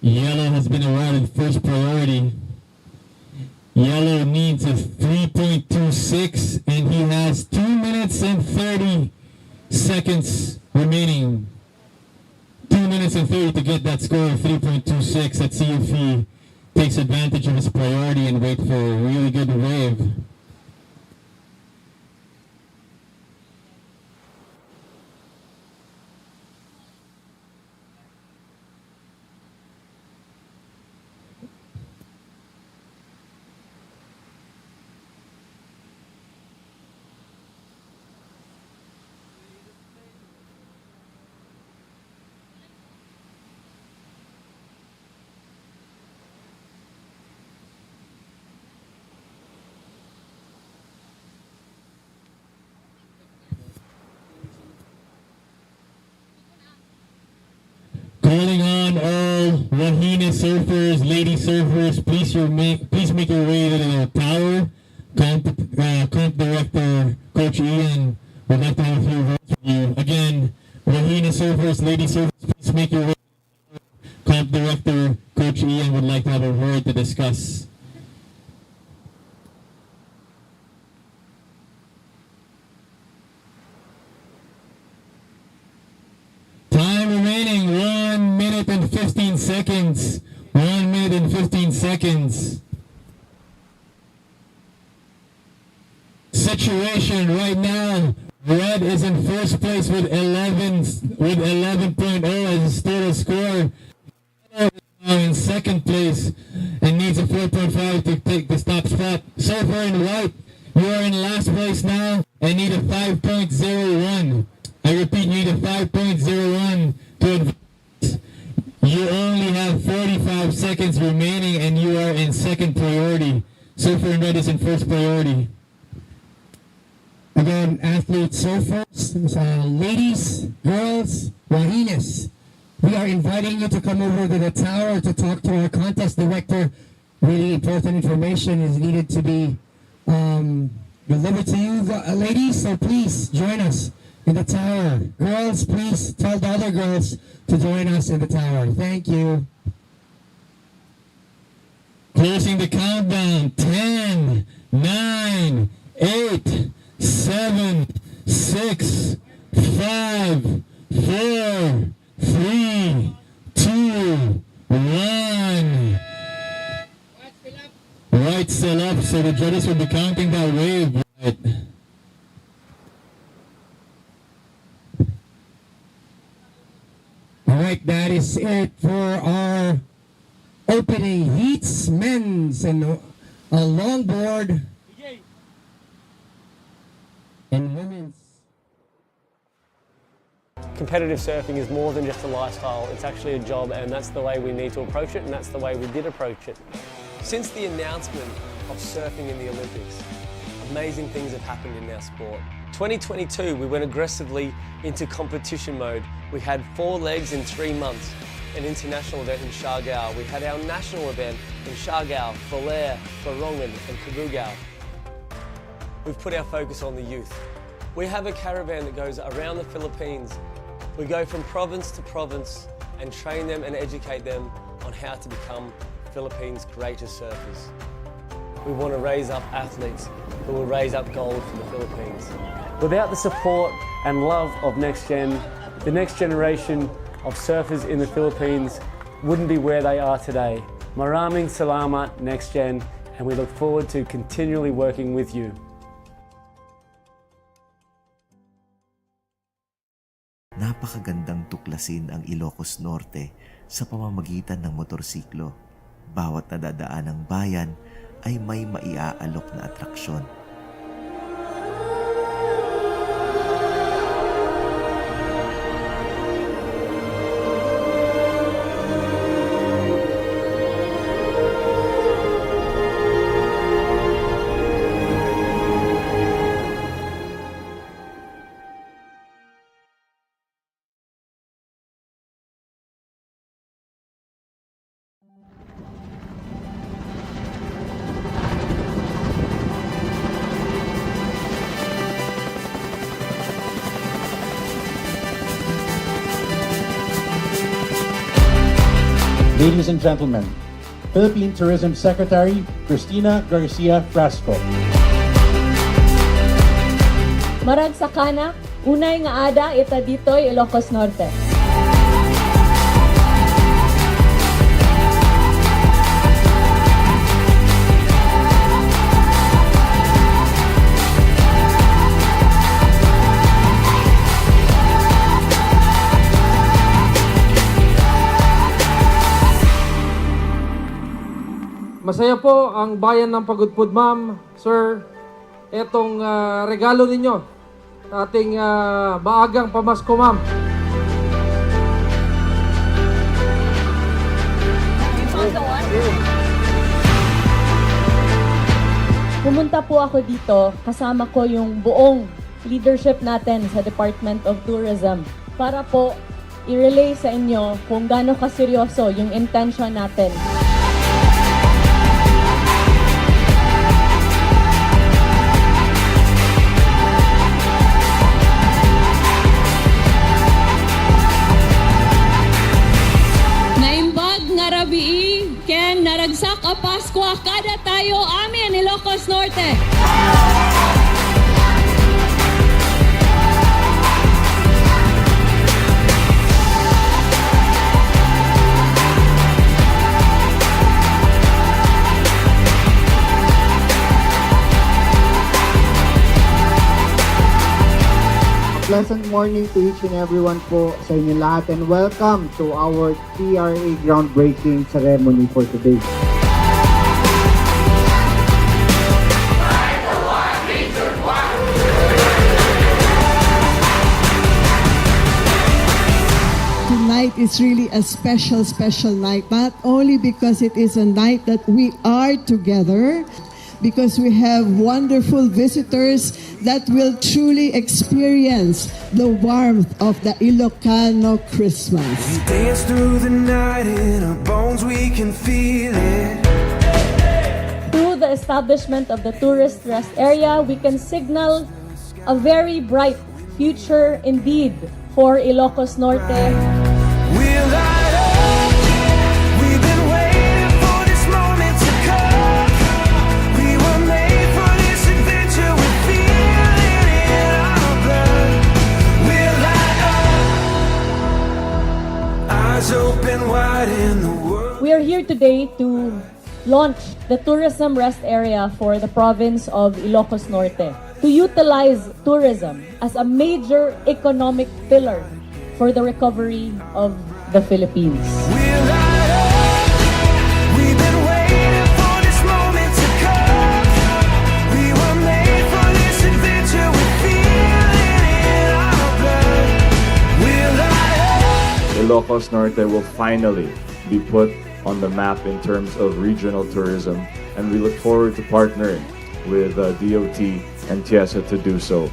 Yellow has been awarded first priority. Yellow needs a 3.26 and he has 2 minutes and 30 seconds remaining. 2 minutes and 30 to get that score of 3.26. Let's see if he takes advantage of his priority and wait for a really good wave. Calling on all Wahine surfers, lady surfers, please make your way to the tower. Comp Director Coach Ian would like to have a few words with you. Again, Wahine surfers, lady surfers, please make your way. Comp Director Coach Ian would like to have a word to discuss. Time remaining, 1 minute and 15 seconds. 1 minute and 15 seconds. Situation right now, red is in first place with 11.0 as his total score. Yellow is now in second place and needs a 4.5 to take the top spot. Surfer in white, you are in last place now and need a 5.01. I repeat, you need a 5.01 to advance. You only have 45 seconds remaining and you are in second priority. Surfer in red is in first priority. Again, athletes, surfers, ladies, girls, Wahines, we are inviting you to come over to the tower to talk to our contest director. Really important information is needed to be delivered to you, ladies, so please join us in the tower. Girls, please tell the other girls to join us in the tower. Thank you. Closing the countdown. 10, 9, 8, 7, 6, 5, 4, 3, 2, 1. Right, still up, so the judges will be counting that wave. Right. Alright, that is it for our opening heats, men's and longboard and women's. Competitive surfing is more than just a lifestyle, it's actually a job, and that's the way we need to approach it, and that's the way we did approach it. Since the announcement of surfing in the Olympics, amazing things have happened in our sport. 2022, we went aggressively into competition mode. We had 4 legs in 3 months, an international event in Siargao. We had our national event in Siargao, Belair, Larongan and Cabugao. We've put our focus on the youth. We have a caravan that goes around the Philippines. We go from province to province and train them and educate them on how to become Philippines' greatest surfers. We want to raise up athletes who will raise up gold for the Philippines. Without the support and love of NextGen, the next generation of surfers in the Philippines wouldn't be where they are today. Maraming salamat, NextGen, and we look forward to continually working with you. Napakagandang tuklasin ang Ilocos Norte sa pamamagitan ng motorsiklo. Bawat nadadaan ng bayan ay may maiaalok na atraksyon. Ladies and gentlemen, Philippine Tourism Secretary Cristina Garcia Frasco. Marag sa kanak, unay nga ada ita ditoy Ilocos Norte. Masaya po ang bayan ng Pagudpud, ma'am, sir. Etong regalo ninyo sa ating maagang pamasko, ma'am. Pumunta po ako dito, kasama ko yung buong leadership natin sa Department of Tourism para po i-relay sa inyo kung gaano kaseryoso yung intention natin. Ken naragsak a Pasko kada tayo amin Ilocos Norte. Pleasant morning to each and everyone po sa inyo lahat and welcome to our TRA groundbreaking ceremony for today. Tonight is really a special night, not only because it is a night that we are together, because we have wonderful visitors that will truly experience the warmth of the Ilocano Christmas. We dance through the night in our bones, we can feel it. Through the establishment of the tourist rest area, we can signal a very bright future indeed for Ilocos Norte. We'll light up. We've been waiting for this moment to come. We were made for this adventure. We feel it in our blood. We'll light up. Eyes open wide in the world. We are here today to launch the tourism rest area for the province of Ilocos Norte to utilize tourism as a major economic pillar for the recovery of the Philippines. We'll light up. We've been waiting for this moment to come. We were made for this adventure. We feel it in our blood. We'll light up. Ilocos Norte will finally be put on the map in terms of regional tourism, and we look forward to partnering with DOT and TIESA to do so.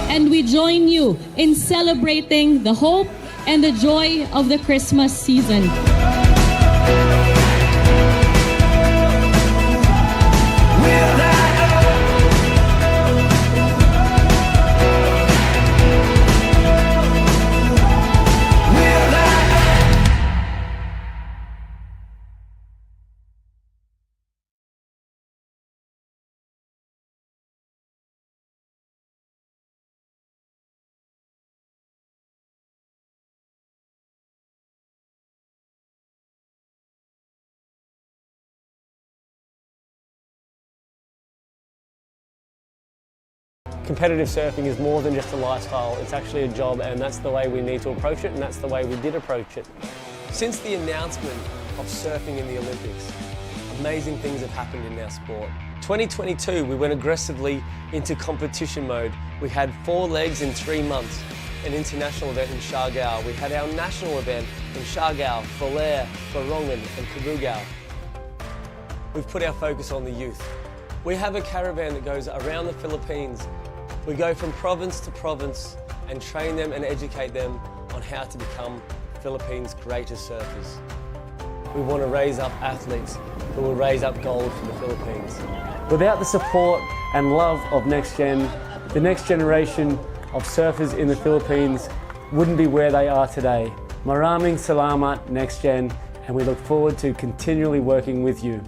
And we join you in celebrating the hope and the joy of the Christmas season. Competitive surfing is more than just a lifestyle, it's actually a job, and that's the way we need to approach it, and that's the way we did approach it. Since the announcement of surfing in the Olympics, amazing things have happened in our sport. 2022, we went aggressively into competition mode. We had 4 legs in 3 months, an international event in Siargao. We had our national event in Siargao, Belair, Borongan and Cabugao. We've put our focus on the youth. We have a caravan that goes around the Philippines. We go from province to province and train them and educate them on how to become Philippines' greatest surfers. We want to raise up athletes who will raise up gold for the Philippines. Without the support and love of NextGen, the next generation of surfers in the Philippines wouldn't be where they are today. Maraming salamat, NextGen, and we look forward to continually working with you.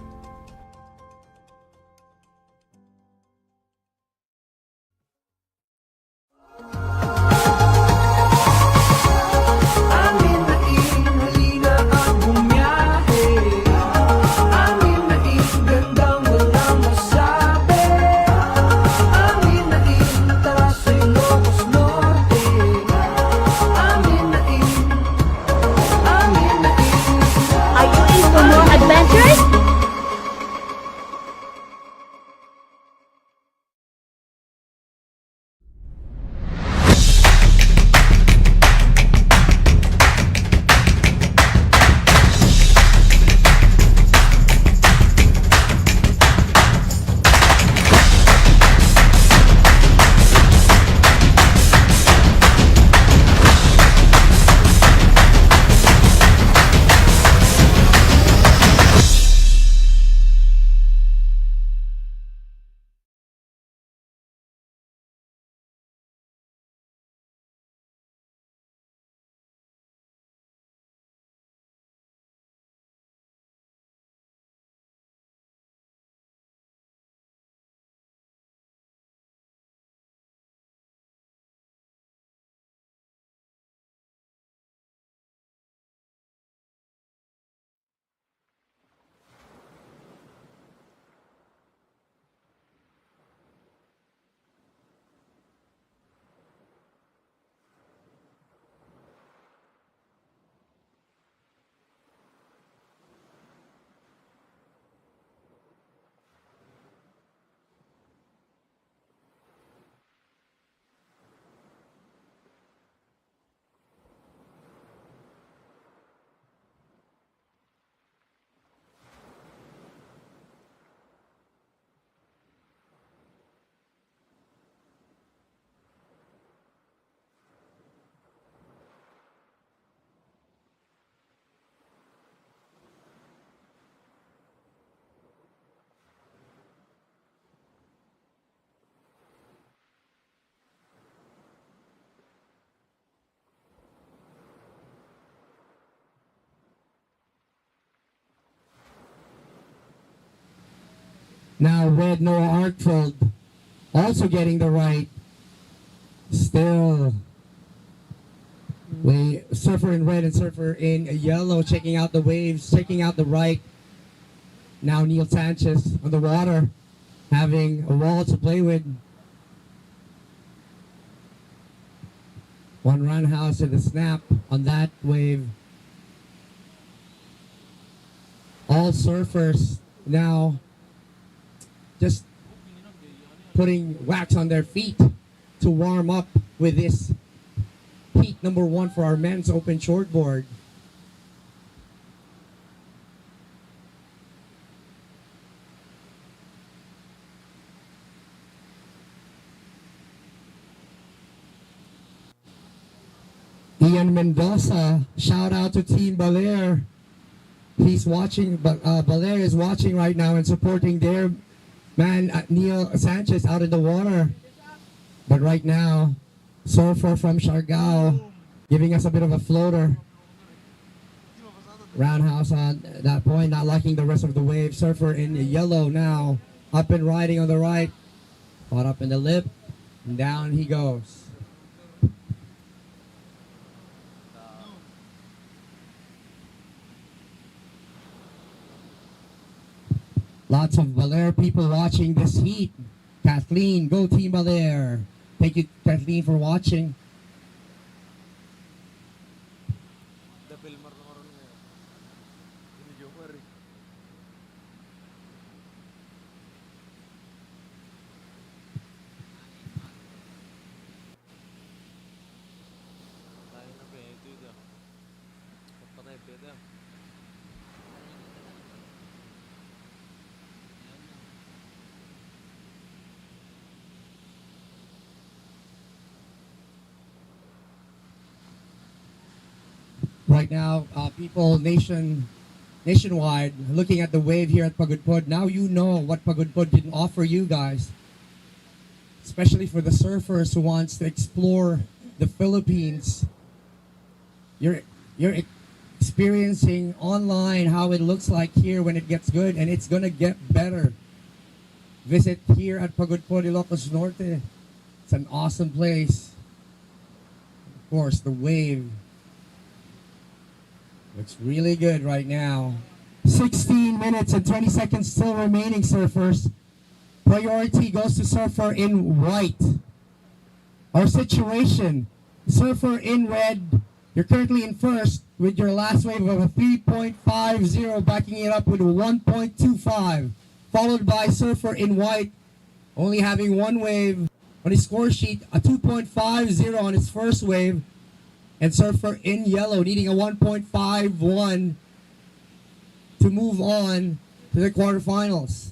Now red Noah Artfeld also getting the right. Still surfer in red and surfer in yellow, checking out the waves, checking out the right. Now Neil Sanchez on the water, having a wall to play with. One roundhouse to the snap on that wave. All surfers now just putting wax on their feet to warm up with this heat number 1 for our men's open shortboard. Ian Mendoza, shout out to Team Balair. He's watching, but Balair is watching right now and supporting their man Neil Sanchez out in the water. But right now, surfer from Siargao giving us a bit of a floater. Roundhouse on that point, not liking the rest of the wave. Surfer in yellow now, up and riding on the right. Caught up in the lip, and down he goes. Lots of Balair people watching this heat. Kathleen, go Team Balair. Thank you, Kathleen, for watching. Right now, people nationwide looking at the wave here at Pagudpud. Now you know what Pagudpud didn't offer you guys, especially for the surfers who wants to explore the Philippines. You're experiencing online how it looks like here when it gets good, and it's gonna get better. Visit here at Pagudpud, Ilocos Norte. It's an awesome place. Of course, the wave looks really good right now. 16 minutes and 20 seconds still remaining, surfers. Priority goes to surfer in white. Our situation, surfer in red, you're currently in first with your last wave of a 3.50, backing it up with a 1.25, followed by surfer in white, only having one wave on his score sheet, a 2.50 on his first wave, and surfer in yellow needing a 1.51 to move on to the quarterfinals.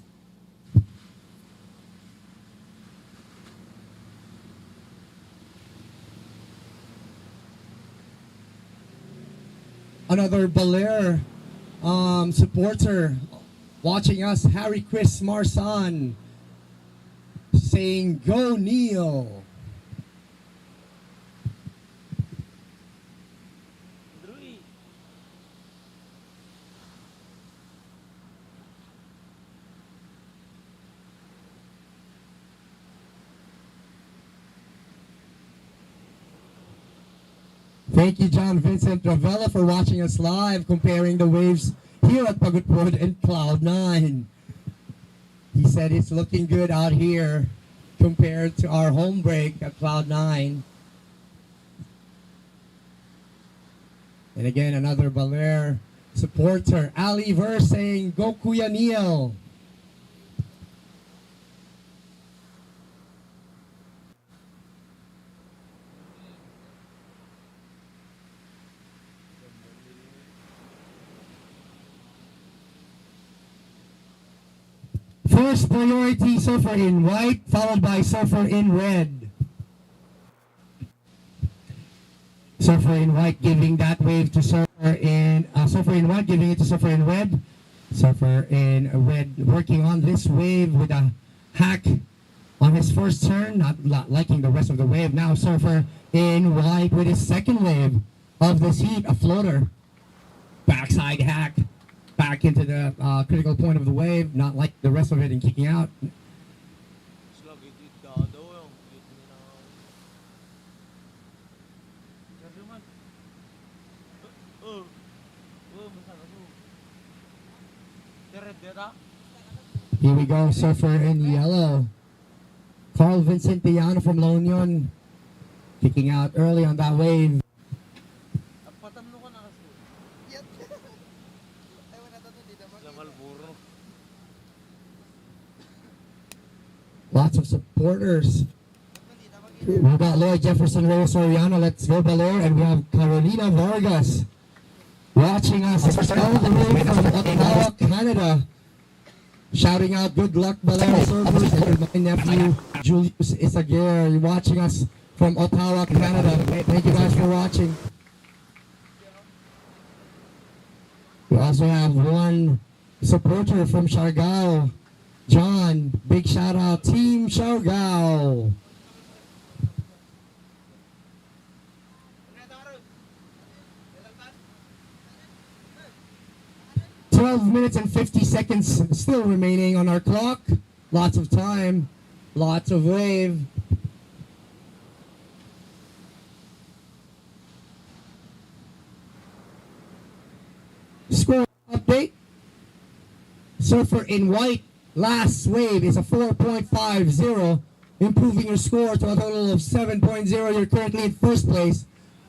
Another Belair supporter watching us, Harry Chris Marsan, saying, "Go Neil." Thank you, John Vincent Ravella, for watching us live, comparing the waves here at Pagudpud and Cloud9. He said it's looking good out here compared to our home break at Cloud9. And again, another Belair supporter, Ali Ver, saying, "Go Kuya Neil." First priority, surfer in white, followed by surfer in red. Surfer in white giving that wave to surfer in white, giving it to surfer in red. Surfer in red working on this wave with a hack on his first turn, not liking the rest of the wave. Now surfer in white with his second wave of this heat, a floater. Backside hack. Back into the critical point of the wave, not like the rest of it and kicking out. Here we go, surfer in yellow. Carl Vincent Piano from La Union, kicking out early on that wave. Lots of supporters. We've got Lloyd Jefferson, Reyes Soriano. Let's go, Belair. And we have Carolina Vargas watching us all the way from Ottawa, Canada. Shouting out, "Good luck, Belair servers." And my nephew, Julius Isaguer, watching us from Ottawa, Canada. Thank you guys for watching. We also have one supporter from Siargao, John. Big shout out, Team Siargao. Minutes and 50 seconds still remaining on our clock. Lots of time, lots of wave. Score update. Surfer in white, last wave is a 4.50, improving your score to a total of 7.0. You're currently in first place.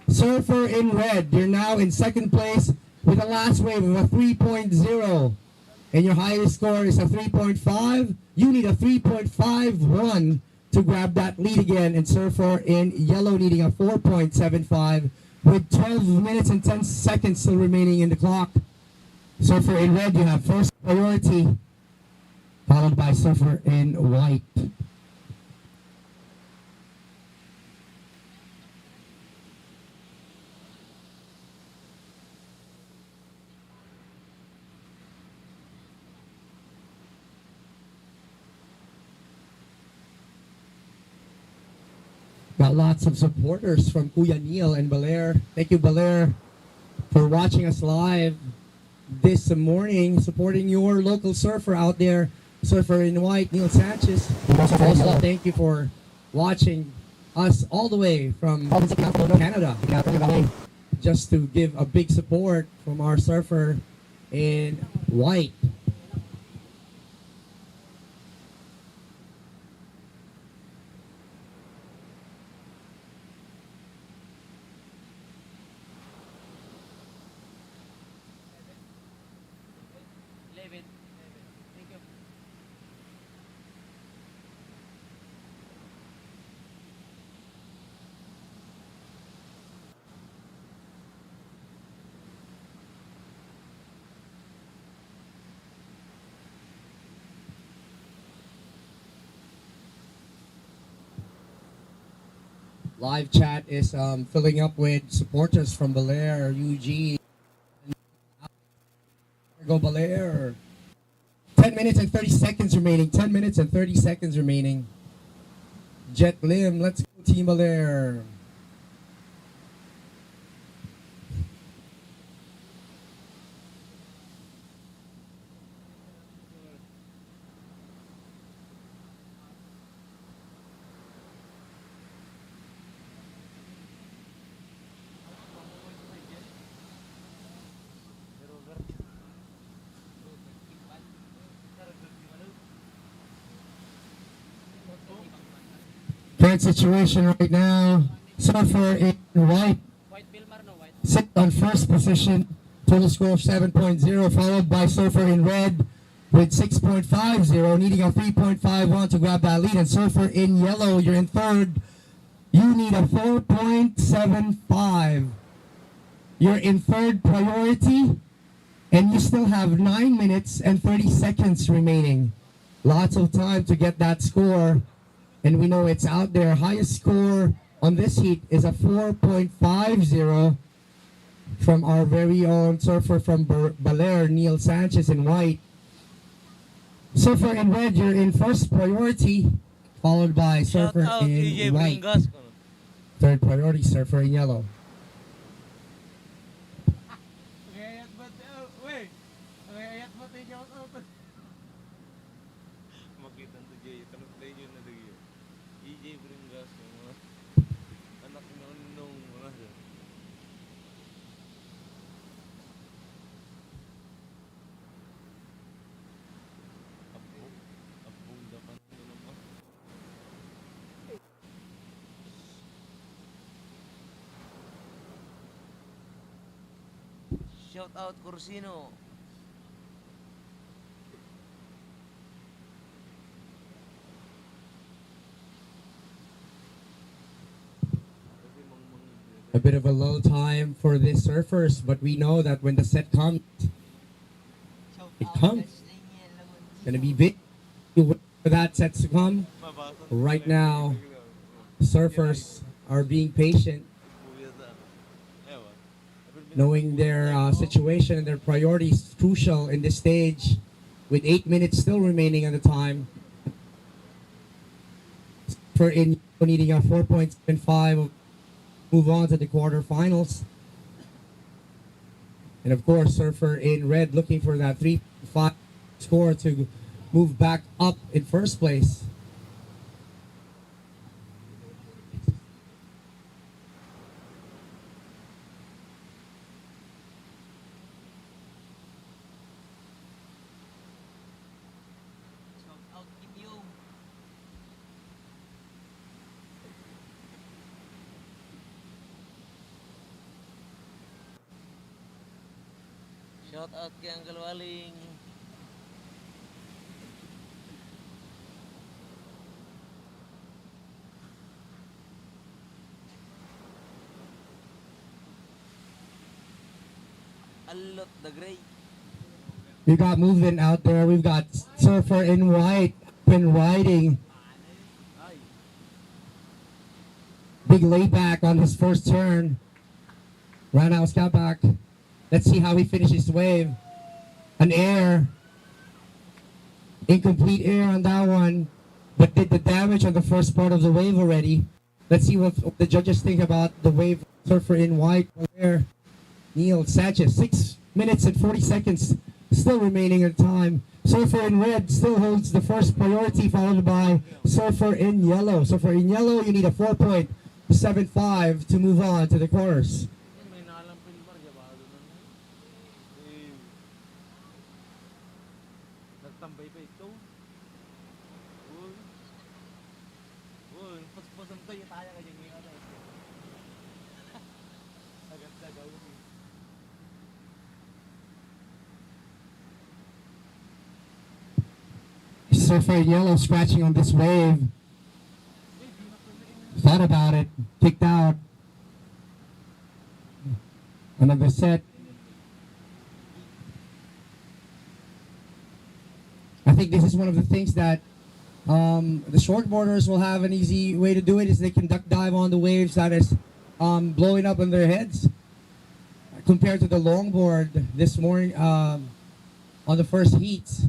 Surfer in red, you're now in second place with a last wave of a 3.0. And your highest score is a 3.5. You need a 3.51 to grab that lead again. And surfer in yellow needing a 4.75 with 12 minutes and 10 seconds still remaining in the clock. Surfer in red, you have first priority, followed by surfer in white. Got lots of supporters from Kuya Neil and Belair. Thank you, Belair, for watching us live this morning, supporting your local surfer out there, Surfer in White, Neil Sanchez. Also, thank you for watching us all the way from Canada, just to give a big support from our surfer in white. Live chat is filling up with supporters from Belair, Eugene. Go Belair. 10 minutes and 30 seconds remaining. 10 minutes and 30 seconds remaining. Jet Lim, let's go Team Belair. Current situation right now, Surfer in white sit on first position, total score of 7.0, followed by Surfer in red with 6.50, needing a 3.51 to grab that lead, and Surfer in yellow, you're in third, you need a 4.75. You're in third priority, and you still have 9 minutes and 30 seconds remaining. Lots of time to get that score. And we know it's out there. Highest score on this heat is a 4.50 from our very own surfer from Belair, Neil Sanchez in white. Surfer in red, you're in first priority, followed by surfer in white. Third priority, surfer in yellow. Shout out Corsino. A bit of a low time for the surfers, but we know that when the set comes, it comes. It's gonna be big. You wait for that set to come. Right now, surfers are being patient, knowing their situation and their priorities crucial in this stage, with 8 minutes still remaining on the time. For in needing a 4.75, move on to the quarterfinals. And of course, surfer in red looking for that 3.5 score to move back up in first place. Shout out kay Uncle Waling. Alot the Great. We got movement out there. We've got surfer in white been riding. Big layback on his first turn. Right now, scout back. Let's see how he finishes the wave. An air. Incomplete air on that one. But did the damage on the first part of the wave already. Let's see what the judges think about the wave. Surfer in white, there, Neil Sanchez. 6 minutes and 40 seconds still remaining in time. Surfer in red still holds the first priority, followed by Surfer in yellow. Surfer in yellow, you need a 4.75 to move on to the quarters. Surfer in yellow scratching on this wave. Thought about it, kicked out. Another set. I think this is one of the things that the shortboarders will have an easy way to do it, is they can duck dive on the waves that is blowing up on their heads. Compared to the longboard this morning on the first heats.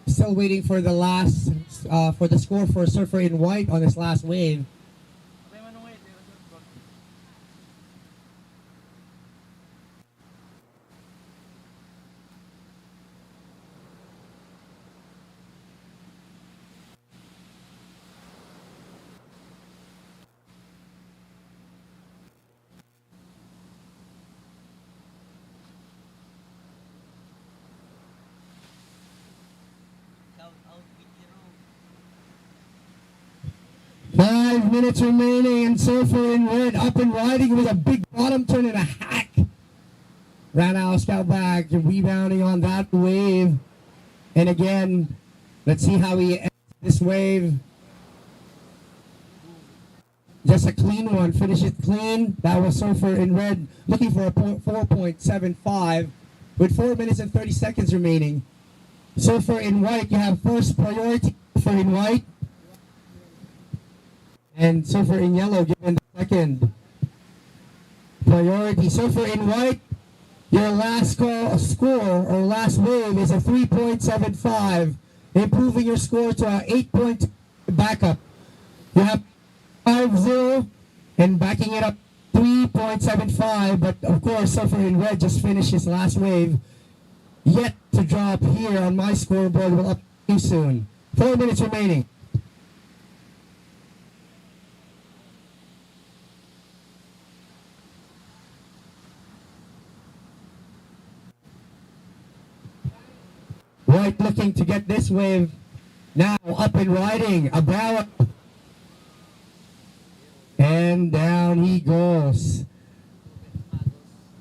Still waiting for the last, for the score for Surfer in white on this last wave. Shout out Pichero. 5 minutes remaining, and Surfer in red up and riding with a big bottom turn and a hack. Ran out, scout back, rebounding on that wave. And again, let's see how he ends this wave. Just a clean one, finish it clean. That was Surfer in red, looking for a 4.75 with 4 minutes and 30 seconds remaining. Surfer in white, you have first priority. Surfer in white. And Surfer in yellow given the second priority. Surfer in white, your last score or last wave is a 3.75, improving your score to an 8-point backup. You have 5-0 and backing it up 3.75, but of course Surfer in red just finished his last wave. Yet to drop here on my scoreboard, will up you soon. 4 minutes remaining. White looking to get this wave now up and riding. A barrel. And down he goes.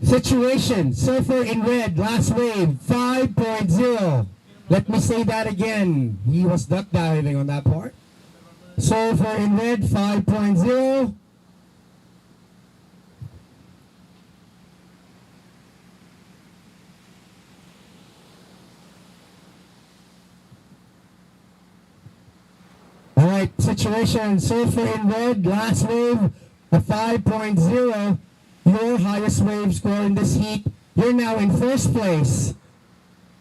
Situation, Surfer in red, last wave, 5.0. Let me say that again. He was duck diving on that part. Surfer in red, 5.0. All right, situation, Surfer in red, last wave, a 5.0. Your highest wave score in this heat. You're now in first place.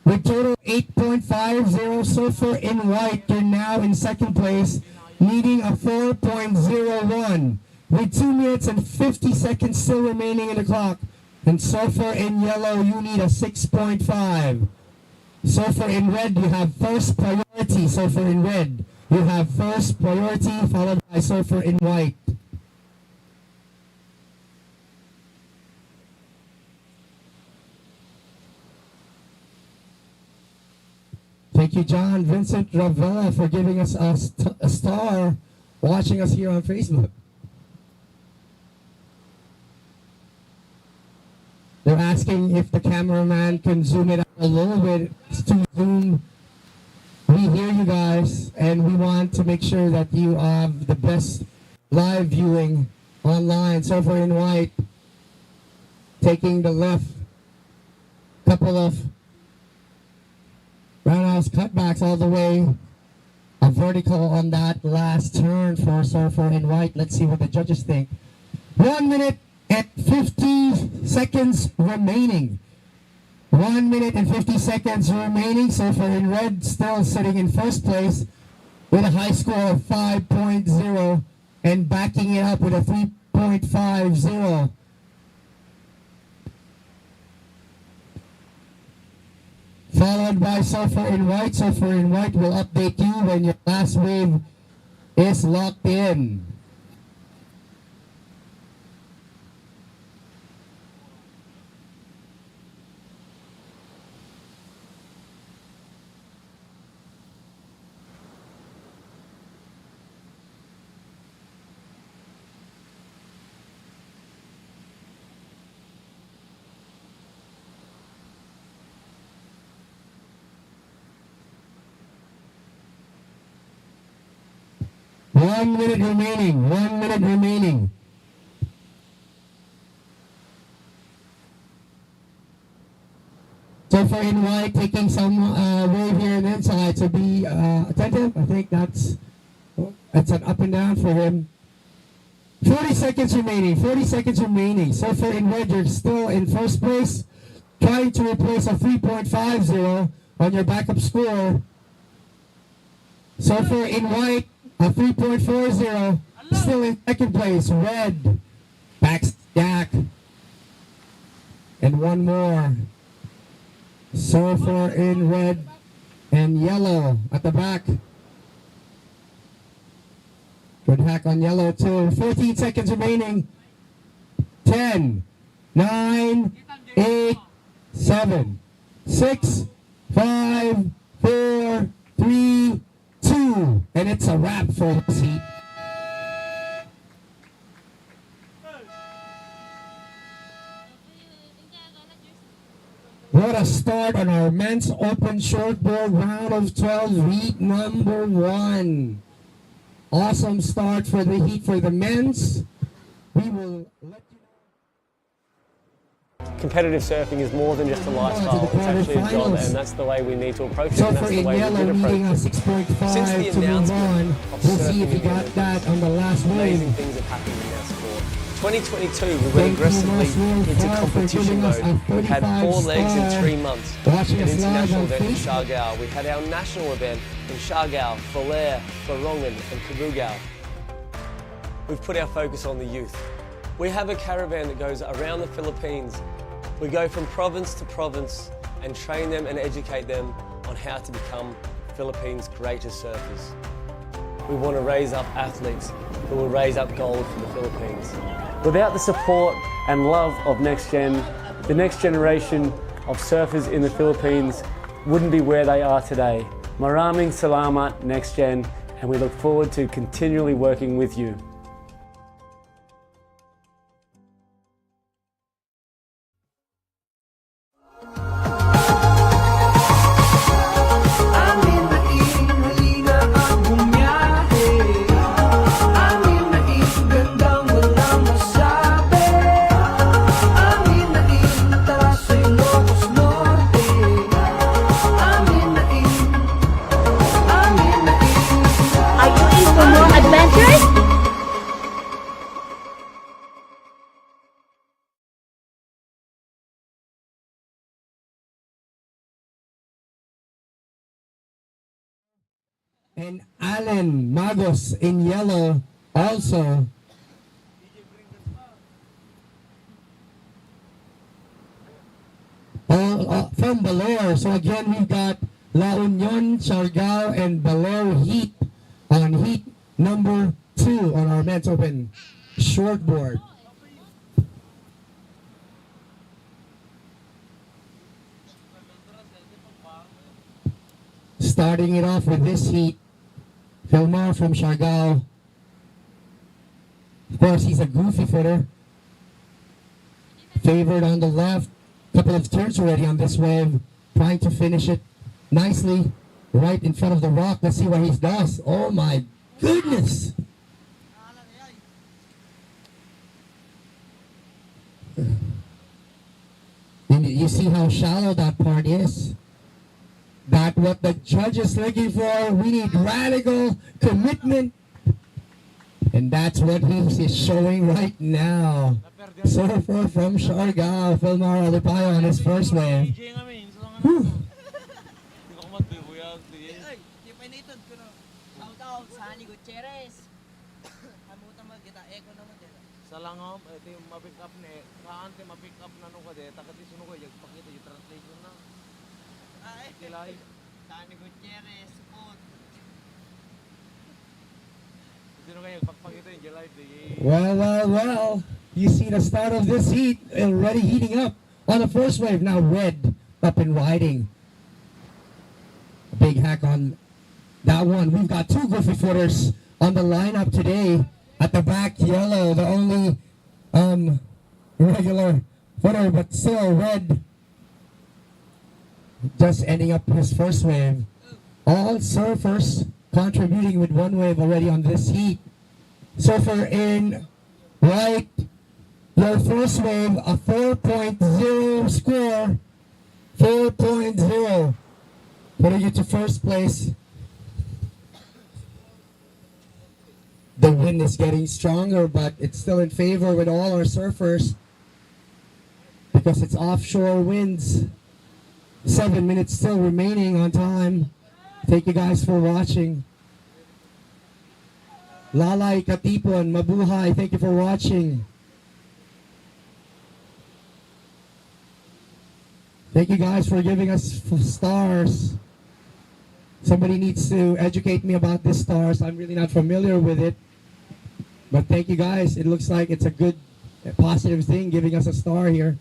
With total 8.50, Surfer in white, you're now in second place, needing a 4.01. With 2 minutes and 50 seconds still remaining in the clock. And Surfer in yellow, you need a 6.5. Surfer in red, you have first priority. Surfer in red, you have first priority, followed by Surfer in white. Thank you, John Vincent Ravella, for giving us a star, watching us here on Facebook. They're asking if the cameraman can zoom it out a little bit to zoom. We hear you guys, and we want to make sure that you have the best live viewing online. Surfer in white, taking the left, couple of roundhouse cutbacks all the way, a vertical on that last turn for Surfer in white. Let's see what the judges think. 1 minute and 50 seconds remaining. 1 minute and 50 seconds remaining. Surfer in red still sitting in first place with a high score of 5.0 and backing it up with a 3.50. Followed by Surfer in White. Surfer in White will update you when your last wave is locked in. One minute remaining. 1 minute remaining. So for in white, taking some wave here and inside, so be attentive. I think that's an up and down for him. 40 seconds remaining. 40 seconds remaining. So for in red, you're still in first place, trying to replace a 3.50 on your backup score. So for in white, a 3.40, still in second place. Red, backstack, and one more. So for in red and yellow at the back. Good hack on yellow too. 14 seconds remaining. 10, 9, 8, 7, 6, 5, 4, 3, 2, and it's a wrap for this heat. What a start on our men's open shortboard round of 12, heat number 1. Awesome start for the heat for the men's. We will let you know. Competitive surfing is more than just a lifestyle, it's actually a job, and that's the way we need to approach it, So and for that's the in way we yellow, did needing a approach it. 6.5 Since the to move on. announcement of We'll see if surfing he got in that on the last amazing wave. things have happened in our sport. 2022, we went Thank you, aggressively Romualdez, into for competition giving us mode. a We've had 35 4 legs in star 3 months. watching An us live international on event in Facebook. Siargao. We had our national event in Siargao, Falere, Borongan and Cabugao. We've put our focus on the youth. We have a caravan that goes around the Philippines. We go from province to province and train them and educate them on how to become Philippines' greatest surfers. We want to raise up athletes who will raise up gold for the Philippines. Without the support and love of NextGen, the next generation of surfers in the Philippines wouldn't be where they are today. Maraming salamat, NextGen, and we look forward to continually working with you. And Alan Magos in yellow also. From Baler. So again, we've got La Union, Siargao, and Baler heat on heat number 2 on our men's open shortboard. Starting it off with this heat, Filmar from Siargao. Of course, he's a goofy footer. Favored on the left. Couple of turns already on this wave. Trying to finish it nicely right in front of the rock. Let's see what he does. Oh my goodness. And you see how shallow that part is. That's what the judge is looking for. We need radical commitment. And that's what he is showing right now. Surfer from Siargao, Filmar Alipayo on his first wave. Whew. Gutierrez. Hamutan mo kita, echo naman din. Sa langom, ito yung ma-pick up na eh. Saan tayo ma-pick up na nung kade, takati suno ko, yung pakita yung translation na. Ay, Kilay. Tani Gutierrez, support. Sino kayo, pagpakita yung July. Well. You see the start of this heat already heating up on the first wave. Now red up and riding. A big hack on that one. We've got two goofy footers on the lineup today. At the back, yellow, the only regular footer, but still red. Just ending up his first wave. All surfers contributing with one wave already on this heat. Surfer in white, your first wave, a 4.0 score. 4.0. Putting you to first place. The wind is getting stronger, but it's still in favor with all our surfers because it's offshore winds. 7 minutes still remaining on time. Thank you guys for watching. Lalay Katipon, mabuhay. Thank you for watching. Thank you guys for giving us stars. Somebody needs to educate me about this stars. I'm really not familiar with it. But thank you guys. It looks like it's a good, positive thing giving us a star here.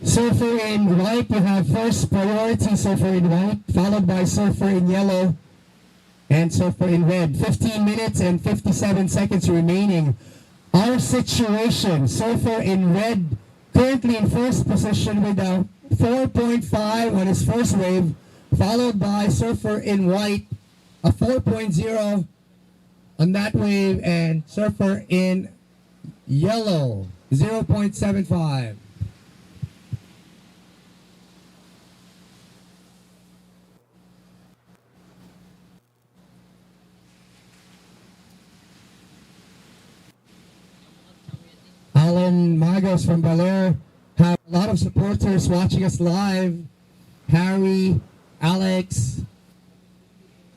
Surfer in white, you have first priority surfer in white, followed by surfer in yellow and surfer in red. 15 minutes and 57 seconds remaining. Our situation, surfer in red, currently in first position with a 4.5 on his first wave, followed by surfer in white, a 4.0 on that wave, and surfer in yellow, 0.75. Alan Magos from Belair have a lot of supporters watching us live. Harry, Alex,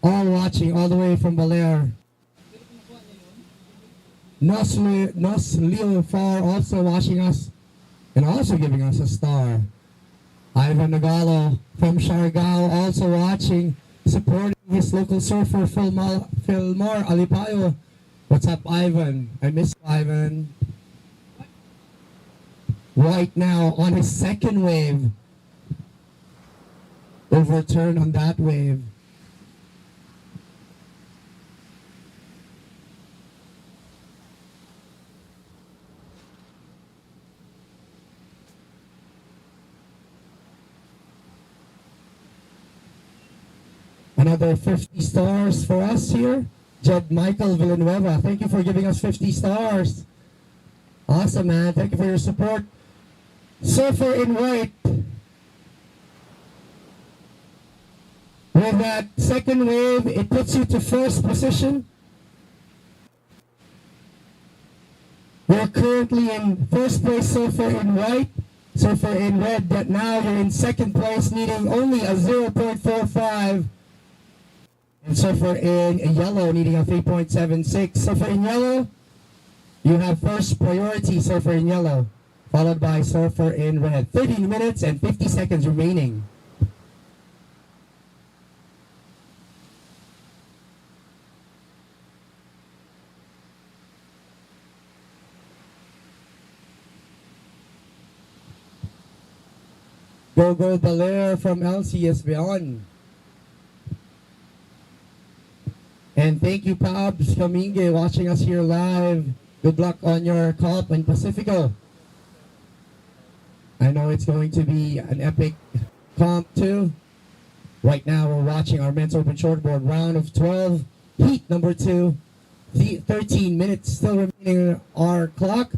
all watching all the way from Belair. Nos Leo Far also watching us and also giving us a star. Ivan Nagalo from Siargao also watching, supporting his local surfer Philmar Alipayo. What's up, Ivan? I miss you, Ivan. Right now on his second wave, overturn on that wave. Another 50 stars for us here. Jed Michael Villanueva, thank you for giving us 50 stars. Awesome, man. Thank you for your support. Surfer in white. With that second wave, it puts you to first position. You're currently in first place, surfer in white, surfer in red, but now you're in second place, needing only a 0.45. And surfer in yellow, needing a 3.76. Surfer in yellow, you have first priority, surfer in yellow, followed by surfer in red. 13 minutes and 50 seconds remaining. Go Belair from LCS Beyond. And thank you, Pabs Kaminge, watching us here live. Good luck on your cup in Pacifico. I know it's going to be an epic comp too. Right now we're watching our men's open shortboard round of 12, heat number 2. The 13 minutes still remaining on our clock.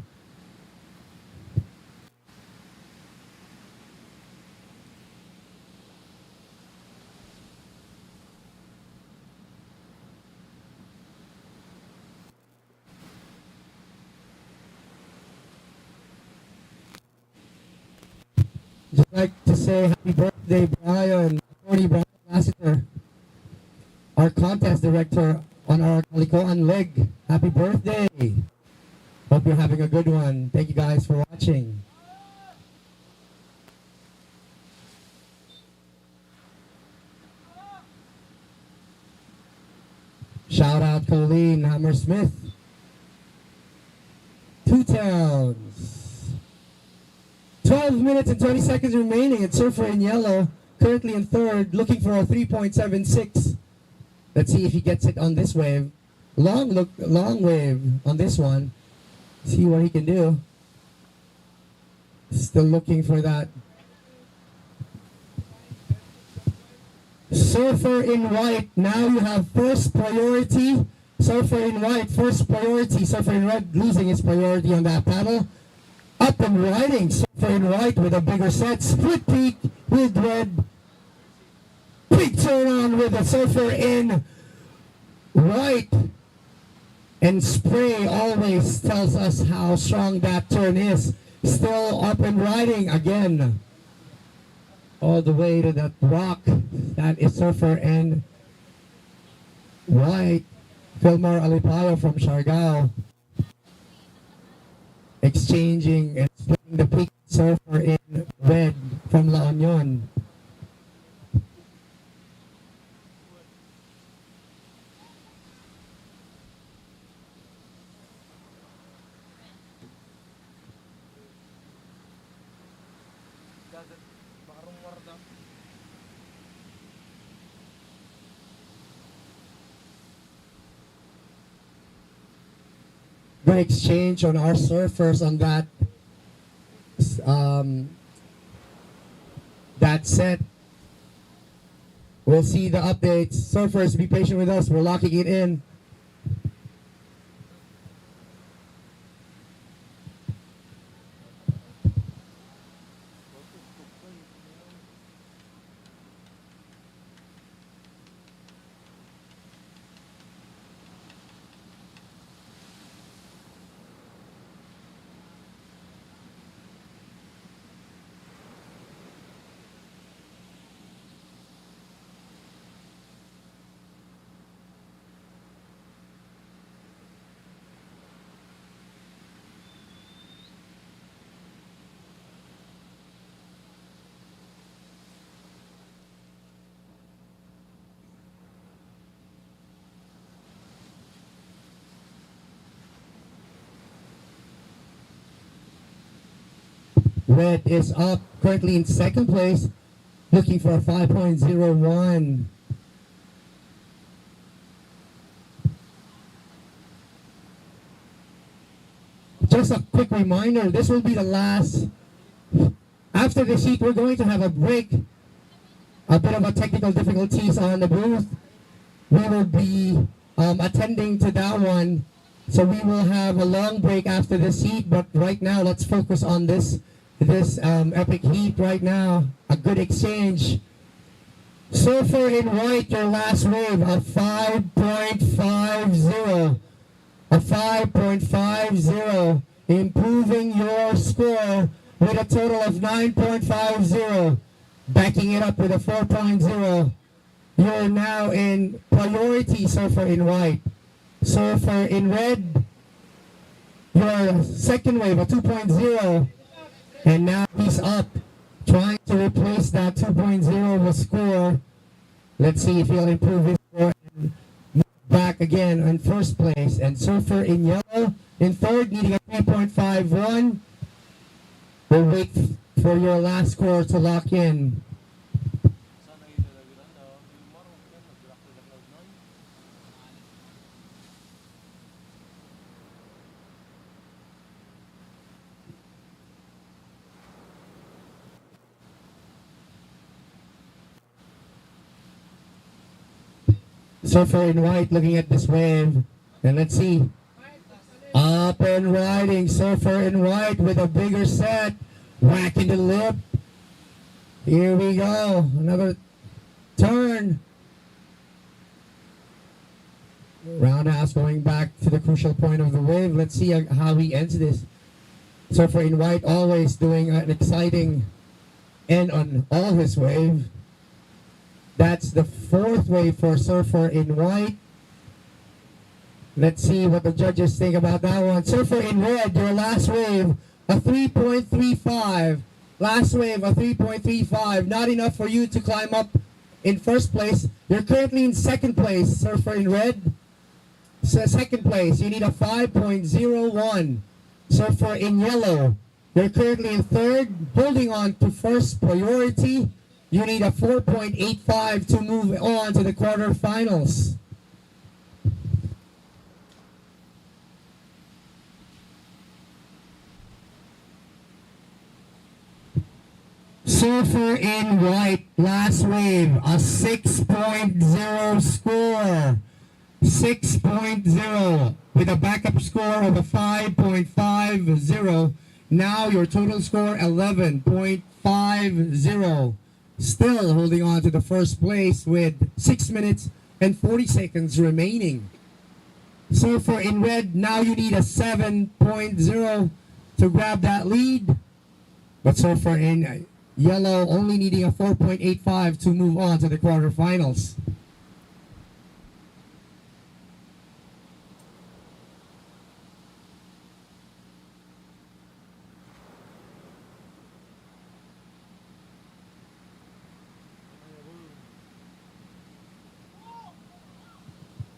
Just like to say happy birthday, Brian, Tony Brian Lassiter, our contest director on our Kalikoan leg. Happy birthday! Hope you're having a good one. Thank you guys for watching. Shout out Colleen Hammersmith. Two Towns. 12 minutes and 20 seconds remaining. It's Surfer in yellow, currently in third, looking for a 3.76. Let's see if he gets it on this wave. Long wave on this one. See what he can do. Still looking for that. Surfer in white. Now you have first priority. Surfer in white, first priority. Surfer in red losing his priority on that paddle. Up and riding. Surfer in white with a bigger set. Split peak with red. Big turn on with a Surfer in white. And Spray always tells us how strong that turn is. Still up and riding again. All the way to that rock. That is Surfer in white. Filmar Alipayo from Siargao. Exchanging and splitting the peak. Surfer in red from La Union. Good exchange on our surfers on that that set. We'll see the updates. Surfers, be patient with us. We're locking it in. Red is up, currently in second place, looking for a 5.01. Just a quick reminder, this will be the last. After this heat, we're going to have a break. A bit of a technical difficulties on the booth. We will be attending to that one. So we will have a long break after this heat, but right now let's focus on this epic heat right now. A good exchange. Surfer in white, your last wave, a 5.50. A 5.50, improving your score with a total of 9.50. Backing it up with a 4.0. You're now in priority, Surfer in white. Surfer in red, your second wave, a 2.0. And now he's up, trying to replace that 2.0 score. Let's see if he'll improve his score and move back again in first place. And Surfer in yellow in third, needing a 3.51. We'll wait for your last score to lock in. Surfer in white looking at this wave. And let's see. Up and riding, Surfer in white with a bigger set. Whack in the lip. Here we go. Another turn. Roundhouse going back to the crucial point of the wave. Let's see how he ends this. Surfer in white always doing an exciting end on all his wave. That's the fourth wave for Surfer in white. Let's see what the judges think about that one. Surfer in red, your last wave, a 3.35. Last wave, a 3.35. Not enough for you to climb up in first place. You're currently in second place, Surfer in red. So second place, you need a 5.01. Surfer in yellow, you're currently in third, holding on to first priority. You need a 4.85 to move on to the quarterfinals. Surfer in white, last wave, a 6.0 score. 6.0 with a backup score of a 5.50. Now your total score 11.50. Still holding on to the first place with 6 minutes and 40 seconds remaining. Surfer in red, now you need a 7.0 to grab that lead. But Surfer in yellow only needing a 4.85 to move on to the quarterfinals.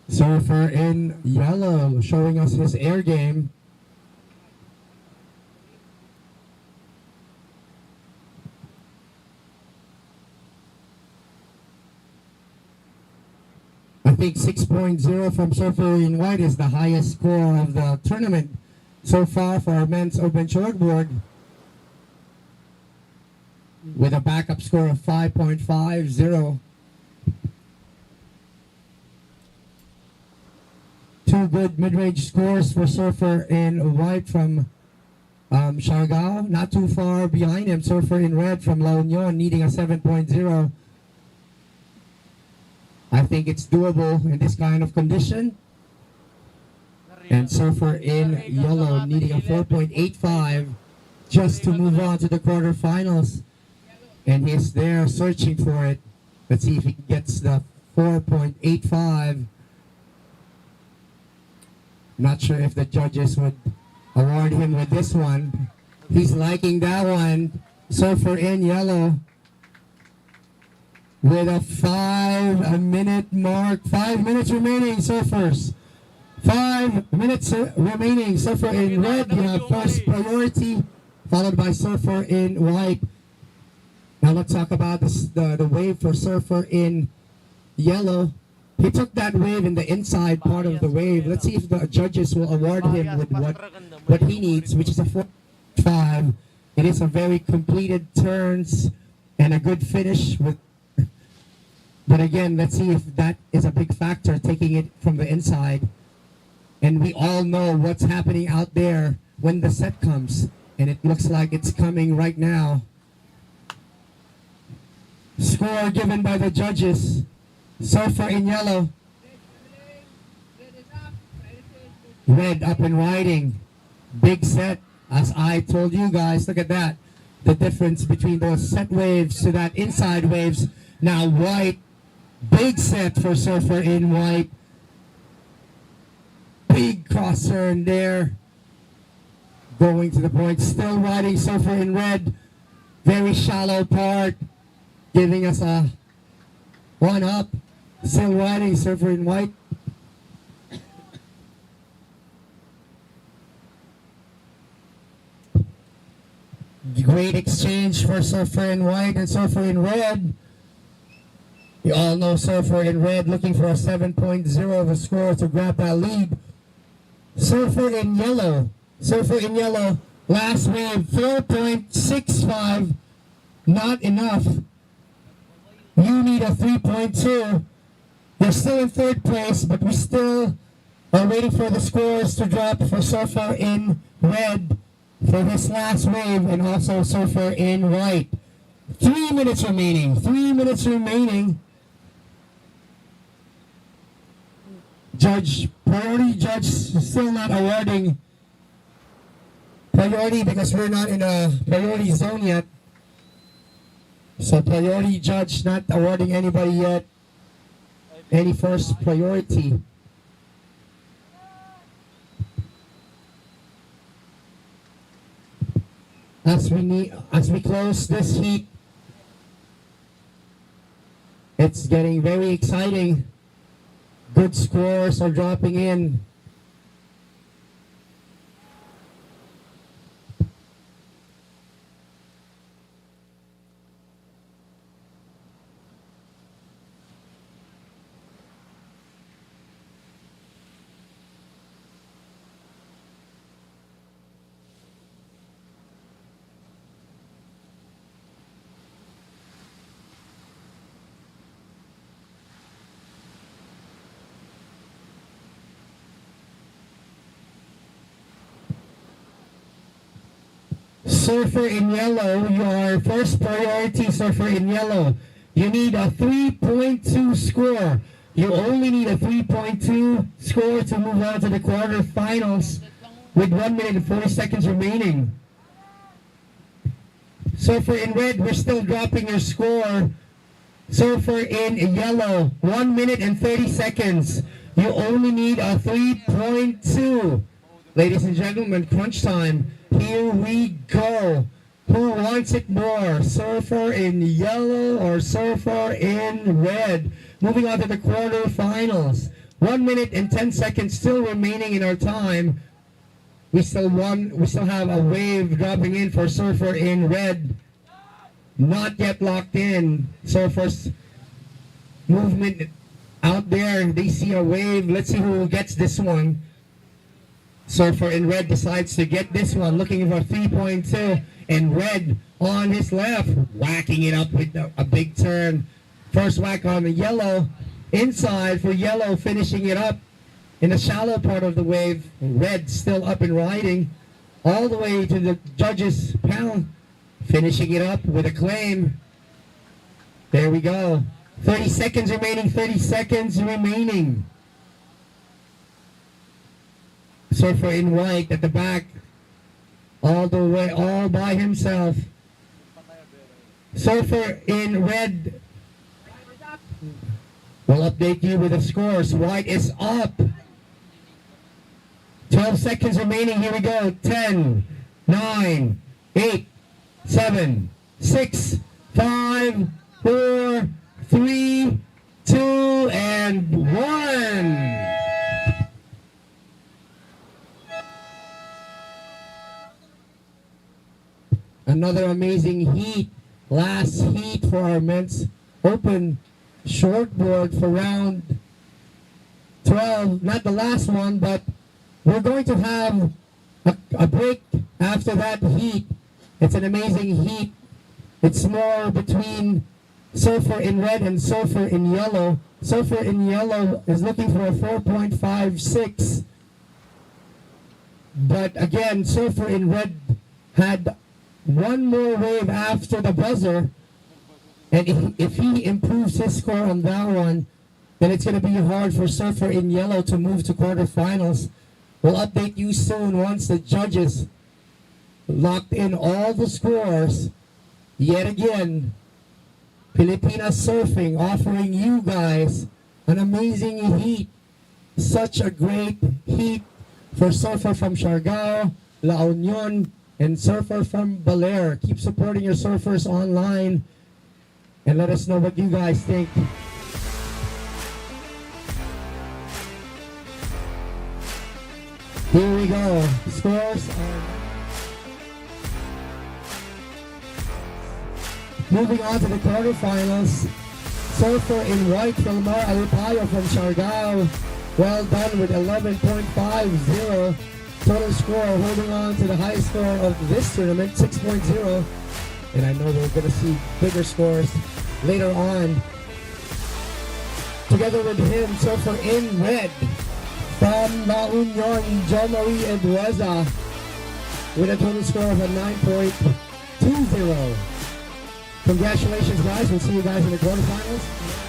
Surfer in yellow showing us his air game. I think 6.0 from Surfer in white is the highest score of the tournament so far for our men's open shortboard, with a backup score of 5.50. Two good mid-range scores for Surfer in white from Siargao. Not too far behind him, Surfer in red from La Union needing a 7.0. I think it's doable in this kind of condition. And Surfer in yellow needing a 4.85 just to move on to the quarterfinals. And he's there searching for it. Let's see if he gets the 4.85. Not sure if the judges would award him with this one. He's liking that one. Surfer in yellow with a 5-minute mark. 5 minutes remaining, Surfers. 5 minutes remaining. Surfer in red, you have first priority, followed by Surfer in white. Now let's talk about the wave for Surfer in yellow. He took that wave in the inside part of the wave. Let's see if the judges will award him with what he needs, which is a 4.5. It is a very completed turns and a good finish. But again, let's see if that is a big factor, taking it from the inside. And we all know what's happening out there when the set comes. And it looks like it's coming right now. Score given by the judges. Surfer in yellow. Red up and riding. Big set, as I told you guys. Look at that. The difference between those set waves to that inside waves. Now white. Big set for Surfer in white. Big cross turn there. Going to the point. Still riding Surfer in red. Very shallow part. Giving us a 1 up. Still riding Surfer in white. Great exchange for Surfer in white and Surfer in red. You all know Surfer in red looking for a 7.0 of a score to grab that lead. Surfer in yellow. Surfer in yellow. Last wave 4.65. Not enough. You need a 3.2. You're still in third place, but we still We're waiting for the scores to drop for Surfer in red for this last wave, and also Surfer in white. 3 minutes remaining. 3 minutes remaining. Priority judge still not awarding priority because we're not in a priority zone yet. So priority judge not awarding anybody yet any first priority. As we close this heat, it's getting very exciting. Good scores are dropping in. Surfer in yellow, your first priority surfer in yellow. You need a 3.2 score. You only need a 3.2 score to move on to the quarterfinals with 1 minute and 40 seconds remaining. Surfer in red, we're still dropping your score. Surfer in yellow, 1 minute and 30 seconds. You only need a 3.2. Ladies and gentlemen, crunch time. Here we go. Who wants it more? Surfer in yellow or surfer in red? Moving on to the quarterfinals. 1 minute and 10 seconds still remaining in our time. We still have a wave dropping in for surfer in red. Not yet locked in. Surfers movement out there. They see a wave. Let's see who gets this one. Surfer in red decides to get this one, looking for 3.2, and red on his left, whacking it up with a big turn. First whack on the yellow, inside for yellow, finishing it up in the shallow part of the wave. Red still up and riding, all the way to the judges' panel, finishing it up with a claim. There we go. 30 seconds remaining, 30 seconds remaining. Surfer in white at the back, all the way, all by himself. Surfer in red will update you with the scores. White is up. 12 seconds remaining. Here we go. 10, 9, 8, 7, 6, 5, 4, 3, 2, and 1. Another amazing heat. Last heat for our men's open shortboard for round 12. Not the last one, but we're going to have a break after that heat. It's an amazing heat. It's more between surfer in red and surfer in yellow. Surfer in yellow is looking for a 4.56. But again, surfer in red had one more wave after the buzzer, and if he improves his score on that one, then it's going to be hard for surfer in yellow to move to quarterfinals. We'll update you soon once the judges locked in all the scores. Yet again, Pilipinas Surfing offering you guys an amazing heat. Such a great heat for surfer from Siargao, La Union, and surfer from Baler. Keep supporting your surfers online and let us know what you guys think. Here we go. Scores are moving on to the quarterfinals. Surfer in white from Mar Alipayo from Siargao. Well done with 11.50. Total score, holding on to the highest score of this tournament, 6.0. And I know we're going to see bigger scores later on. Together with him, surfer in red From La Union, John Marie Edueza with a total score of a 9.20. Congratulations, guys. We'll see you guys in the quarterfinals.